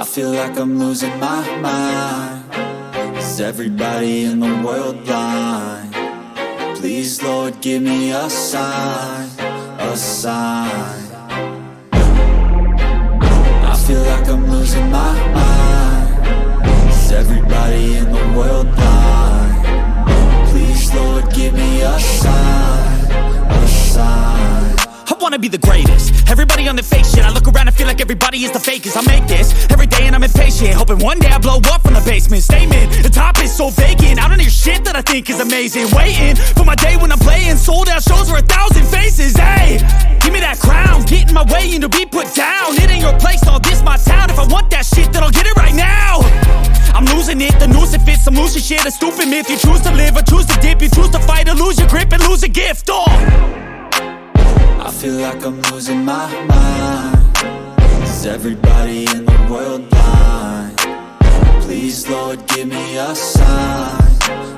I feel like I'm losing my mind. Is everybody in the world blind? Please, Lord, give me a sign, a sign. I feel like I'm losing my mind. Is everybody in the world blind? Please, Lord, give me a sign, a sign. I wanna be the greatest. Everybody on the fake shit. I look around and feel like everybody is the fakest. I make this every day and I'm impatient, hoping one day I blow up from the basement. Statement, the top is so vacant. I don't hear shit that I think is amazing. Waiting for my day when I'm playing sold out shows for 1,000 faces. Hey, give me that crown, get in my way and to be put down. It ain't your place, all this my town. If I want that shit, then I'll get it right now. I'm losing it, the noose it fits. I'm losing shit, a stupid myth. You choose to live or choose to dip. You choose to fight or lose your grip and lose a gift. I feel like I'm losing my mind. Is everybody in the world blind? Please, Lord, give me a sign,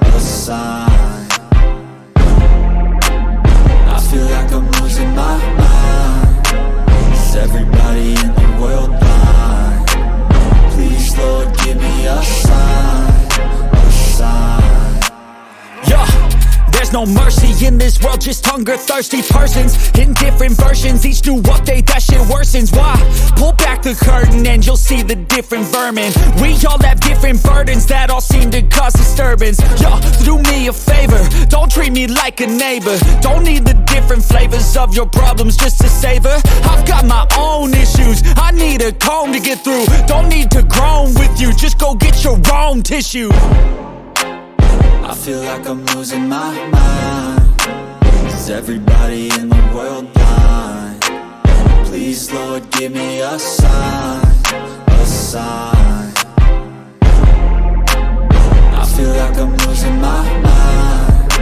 a sign. I feel like I'm losing my mind. Is everybody in the world blind? Please, Lord, give me a sign, a sign. Yeah. There's no mercy in this world, just hunger-thirsty persons in different versions. Each new update, that shit worsens. Why? Pull back the curtain and you'll see the different vermin. We all have different burdens that all seem to cause disturbance. Yo, do me a favor, don't treat me like a neighbor. Don't need the different flavors of your problems just to savor. I've got my own issues, I need a comb to get through. Don't need to groan with you, just go get your own tissue. I feel like I'm losing my mind. Is everybody in the world blind? Please, Lord, give me a sign, a sign. I feel like I'm losing my mind.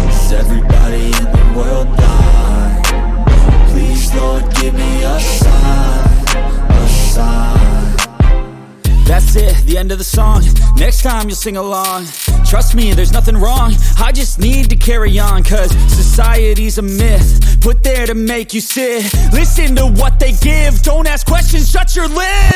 Is everybody in the world blind? Please, Lord, give me a sign, a sign. That's it, the end of the song. Next time you'll sing along. Trust me, there's nothing wrong. I just need to carry on, cause society's a myth put there to make you sit. Listen to what they give. Don't ask questions, shut your lid.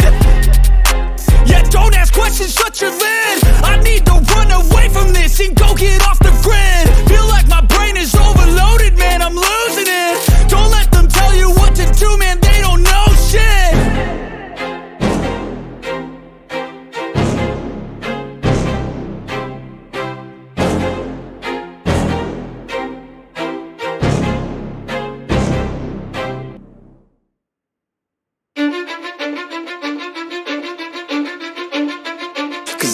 Yeah, don't ask questions, shut your lid. I need to run away from this and go get off the grid. Feel like my brain is overloaded, man, I'm losing it. Don't let them tell you what to do, man, they don't know shit.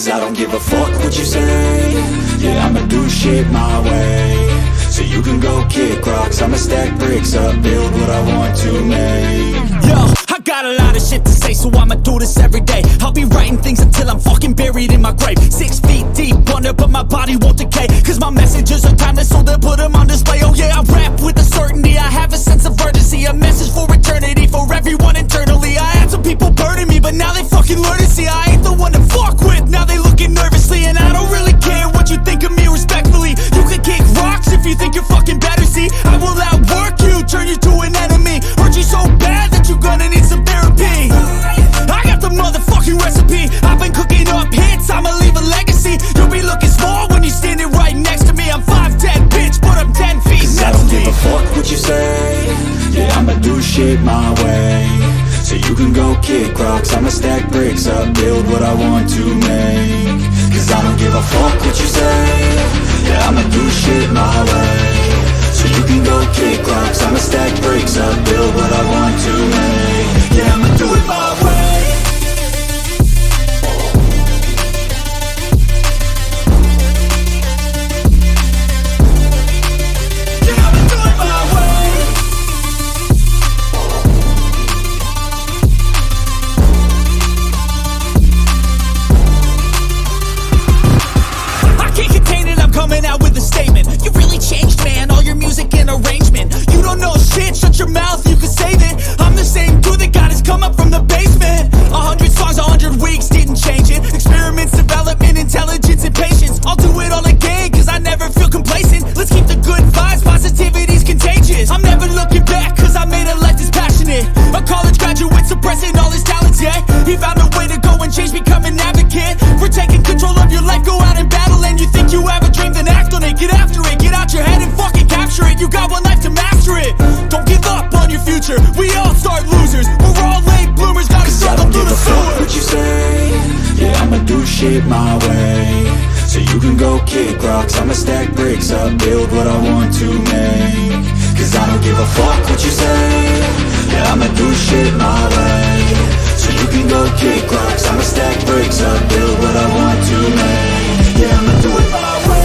I don't give a fuck what you say. Yeah, I'ma do shit my way. So you can go kick rocks, I'ma stack bricks up, build what I want to make. Yo, I got a lot of shit to say, so I'ma do this every day. I'll be writing things until I'm fucking buried in my grave. 6 feet deep under, but my body won't decay. Cause my messages are timeless, so they'll put them on display. Oh yeah, I rap with a certainty, I have a sense of urgency. A message for eternity, for everyone internally. I had some people burning me, but now they fucking learn to see I ain't the one to fuck with. Now they looking nervously, and I don't really care what you think of me respectfully. You can kick rocks if you think you're fucking better, see. I will outwork you, turn you to an enemy. Hurt you so bad that you're gonna need some therapy. I got the motherfucking recipe. I've been cooking up hits, I'ma leave a legacy. You'll be looking small when you're standing right next to me. I'm 5'10", bitch, but I'm 10 feet next to me. I don't give a fuck what you say. Yeah, I'ma do shit my way. So you can go kick rocks, I'ma stack bricks up, build what I want to make. Cause I don't give a fuck what you say. Yeah, I'ma do shit my way. So you can go kick rocks, I'ma stack bricks up, build what I want to make. Yeah, I'ma do it my way. Yeah, I'ma do it my way. I can't contain it, I'm coming out with a statement. You really changed, man, all your music and arrangement. You don't know shit, shut your mouth, you can save it. I'm the same dude that got his come up from the basement. 100 songs, 100 weeks, didn't change it. Experiments, development, intelligence, and patience. I'll do it all again, cause I never feel complacent. Let's keep the good vibes, positivity's contagious. I'm never looking back, cause I made a life that's passionate. A college graduate suppressing all his talents, yeah. He found a way to go future. We all start losers. We're all late bloomers, gotta struggle through the sewer. What you say? Yeah, I'ma do shit my way. So you can go kick rocks, I'ma stack bricks up, build what I want to make. Cause I don't give a fuck what you say. Yeah, I'ma do shit my way. So you can go kick rocks, I'ma stack bricks up, build what I want to make. Yeah, I'ma do it my way.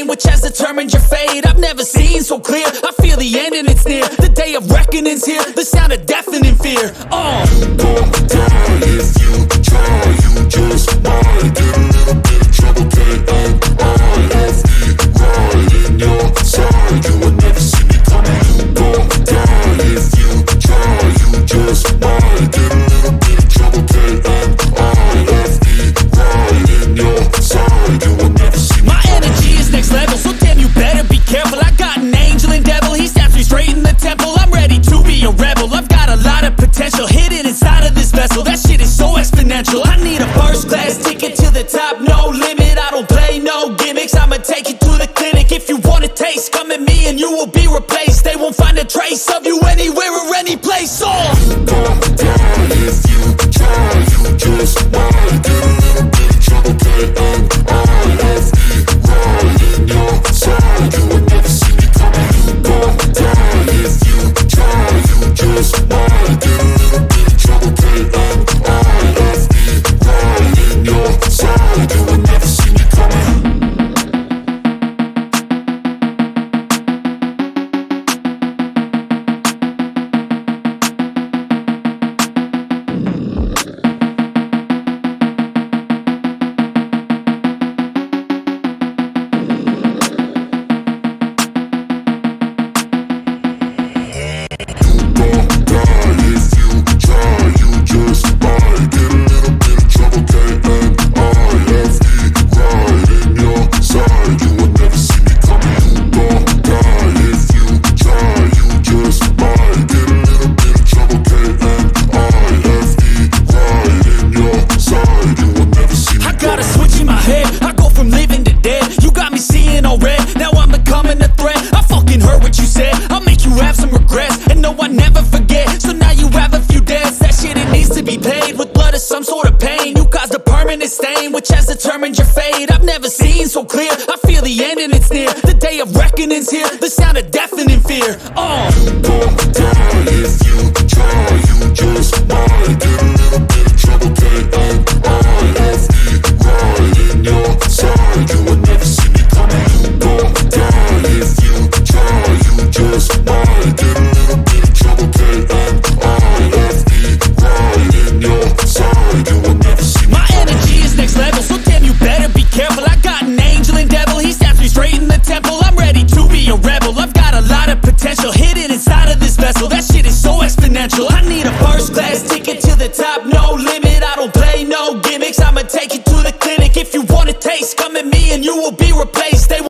Which has determined your fate. I've never seen so clear. I feel the end and it's near. The day of reckoning's here. The sound of deafening fear. Don't die if you try. You just might get a little bit of trouble. K-N-I-F-E, right in your side. You will never see me coming. Don't die if you try. You just might get a little bit of trouble. K-N-I-F-E, right in your side. You will never see me. My energy is next level, so damn you better be careful. I got an angel and devil, he snaps me straight in the temple. I'm ready to be a rebel, I've got a lot of potential hidden inside of this vessel. That shit is so exponential. I need a first class ticket to the top, no limit. I don't play no gimmicks, I'ma take you to the clinic. If you want a taste, come at me and you will be replaced. They won't find a trace of you anywhere or any place. Don't die if you try. You just might get a little bit of trouble. K-N-I-F-E, right in your side. You will never see me coming. Don't die if you try. You just might get a little bit of trouble. K-N-I-F-E, right in your side. You will never see me coming. Which has determined your fate. I've never seen so clear. I feel the end and it's near. The day of reckoning's here. The sound of deafening fear. Don't die if you try. You just might get a little bit of trouble. K-N-I-F-E, right in your side. You will never see me coming. Don't die if you try. You just might get a little bit of trouble. K-N-I-F-E, right in your side. You will never see me. My energy is next level, so damn you better be careful. I got an angel and devil, he snaps me straight in the temple. I'm ready to be a rebel, I've got a lot of potential hidden inside of this vessel. That shit is so exponential. I need a first class ticket to the top, no limit. I don't play no gimmicks, I'ma take you to the clinic. If you want a taste, come at me and you will be replaced. They